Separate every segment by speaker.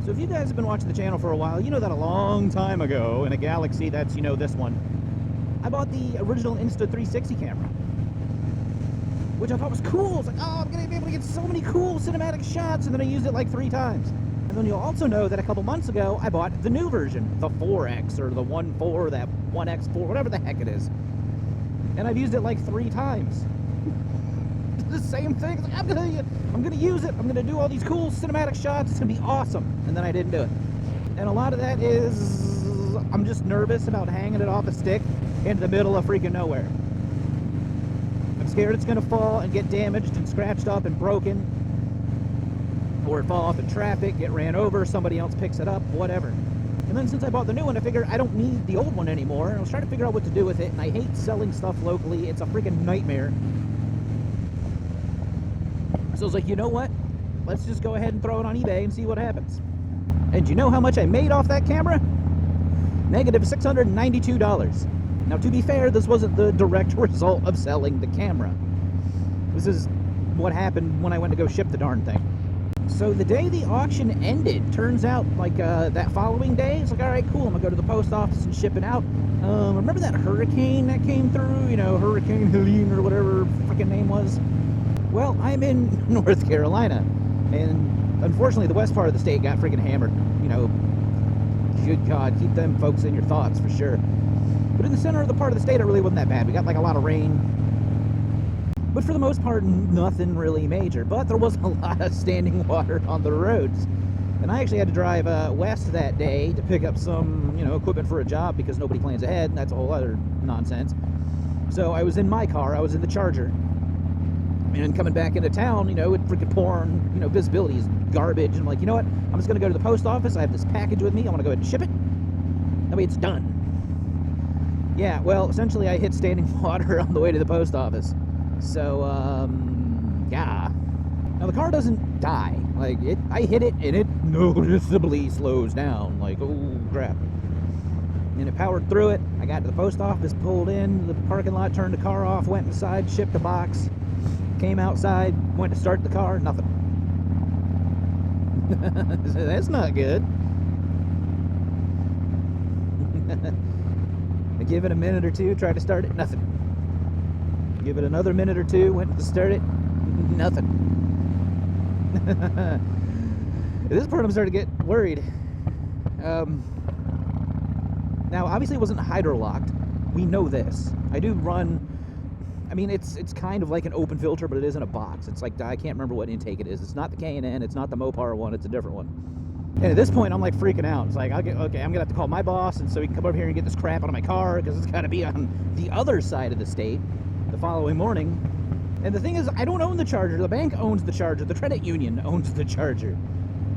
Speaker 1: So if you guys have been watching the channel for a while, you know that a long time ago in a galaxy that's, you know, this one, I bought the original Insta360 camera, which I thought was cool. It's like, oh, I'm going to be able to get so many cool cinematic shots, and then I used it like 3 times. And then you'll also know that a couple months ago, I bought the new version, the 4X, or the 1.4, that 1X4, whatever the heck it is. And I've used it like 3 times. The same thing. It's like, I'm gonna use it. I'm gonna do all these cool cinematic shots. It's gonna be awesome. And then I didn't do it. And a lot of that is I'm just nervous about hanging it off a stick into the middle of freaking nowhere. I'm scared it's gonna fall and get damaged and scratched up and broken, or fall off in traffic, get ran over, somebody else picks it up, whatever. And then since I bought the new one, I figured I don't need the old one anymore. And I was trying to figure out what to do with it. And I hate selling stuff locally. It's a freaking nightmare. So I was like, you know what? Let's just go ahead and throw it on eBay and see what happens. And you know how much I made off that camera? Negative $692. Now, to be fair, this wasn't the direct result of selling the camera. This is what happened when I went to go ship the darn thing. So the day the auction ended, turns out, like, that following day, it's like, all right, cool, I'm gonna go to the post office and ship it out. Remember that hurricane that came through? You know, Hurricane Helene or whatever freaking name was? Well, I'm in North Carolina, and unfortunately the west part of the state got freaking hammered. You know, good God, keep them folks in your thoughts for sure. But in the center of the part of the state, it really wasn't that bad. We got like a lot of rain, but for the most part, nothing really major. But there was a lot of standing water on the roads. And I actually had to drive west that day to pick up some, you know, equipment for a job because nobody plans ahead, and that's a whole other nonsense. So I was in my car, I was in the Charger. And coming back into town, you know, it freaking pouring, you know, visibility is garbage. And I'm like, you know what? I'm just going to go to the post office. I have this package with me. I want to go ahead and ship it. That way it's done. Yeah, well, essentially I hit standing water on the way to the post office. So, yeah. Now, the car doesn't die. Like, I hit it, and it noticeably slows down. Like, oh, crap. And it powered through it. I got to the post office, pulled in the parking lot, turned the car off, went inside, shipped the box. Came outside, went to start the car, nothing. That's not good. I give it a minute or two, tried to start it, nothing. Give it another minute or two, went to start it, nothing. At this point, I'm starting to get worried. Now, obviously, it wasn't hydro-locked. We know this. I do run... I mean, it's kind of like an open filter, but it is in a box. It's like, I can't remember what intake it is. It's not the K&N, it's not the Mopar one, it's a different one. And at this point, I'm like freaking out. It's like, okay, I'm gonna have to call my boss, and so he can come over here and get this crap out of my car, because it's gotta be on the other side of the state the following morning. And the thing is, I don't own the Charger. The bank owns the Charger. The credit union owns the Charger.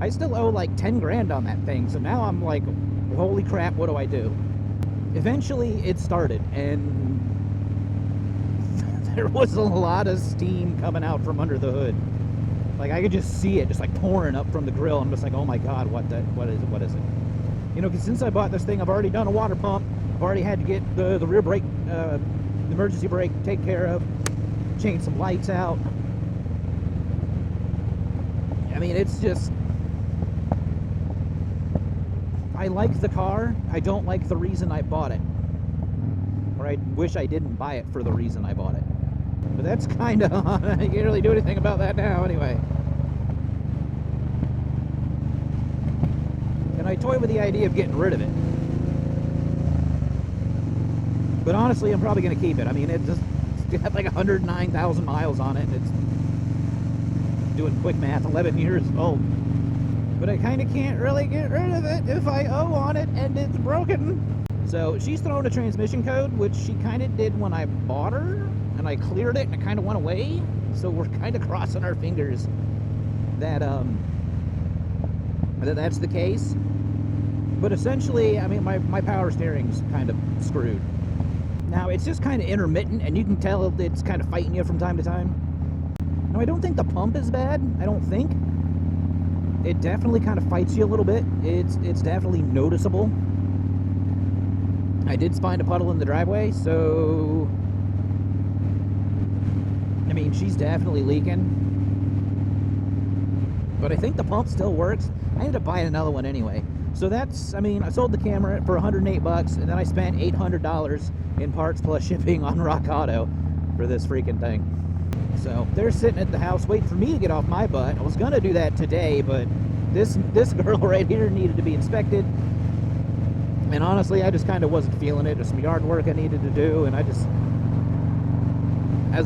Speaker 1: I still owe like 10 grand on that thing, so now I'm like, holy crap, what do I do? Eventually, it started, and there was a lot of steam coming out from under the hood. Like, I could just see it just like pouring up from the grill. I'm just like, oh my God, what is it? You know, because since I bought this thing, I've already done a water pump. I've already had to get the rear brake, the emergency brake taken care of, change some lights out. I mean, it's just, I like the car. I don't like the reason I bought it. Or I wish I didn't buy it for the reason I bought it. But that's kind of, I can't really do anything about that now anyway. And I toy with the idea of getting rid of it. But honestly, I'm probably going to keep it. I mean, it's got like 109,000 miles on it. It's, doing quick math, 11 years old. But I kind of can't really get rid of it if I owe on it and it's broken. So she's thrown a transmission code, which she kind of did when I bought her. And I cleared it and it kind of went away. So we're kind of crossing our fingers that that's the case. But essentially, I mean, my power steering's kind of screwed. Now, it's just kind of intermittent, and you can tell it's kind of fighting you from time to time. Now, I don't think the pump is bad. I don't think. It definitely kind of fights you a little bit. It's definitely noticeable. I did find a puddle in the driveway, so... I mean, she's definitely leaking. but I think the pump still works. I ended up buying another one anyway. So that's, I mean, I sold the camera for 108 bucks, and then I spent $800 in parts plus shipping on Rock Auto for this freaking thing. So they're sitting at the house waiting for me to get off my butt. I was gonna do that today, but this girl right here needed to be inspected. And honestly, I just kind of wasn't feeling it. There's some yard work I needed to do, and I just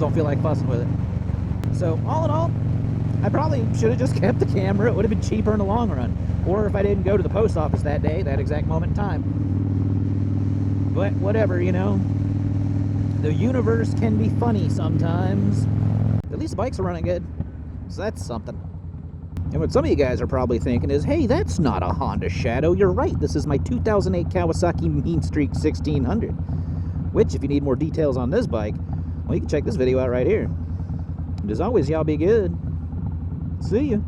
Speaker 1: don't feel like fussing with it. So all in all, I probably should have just kept the camera. It would have been cheaper in the long run. Or if I didn't go to the post office that day, that exact moment in time. But whatever, you know. The universe can be funny sometimes. At least the bikes are running good. So that's something. And what some of you guys are probably thinking is, hey, that's not a Honda Shadow. You're right. This is my 2008 Kawasaki Mean Streak 1600. Which, if you need more details on this bike, well, you can check this video out right here. And as always, y'all be good. See ya.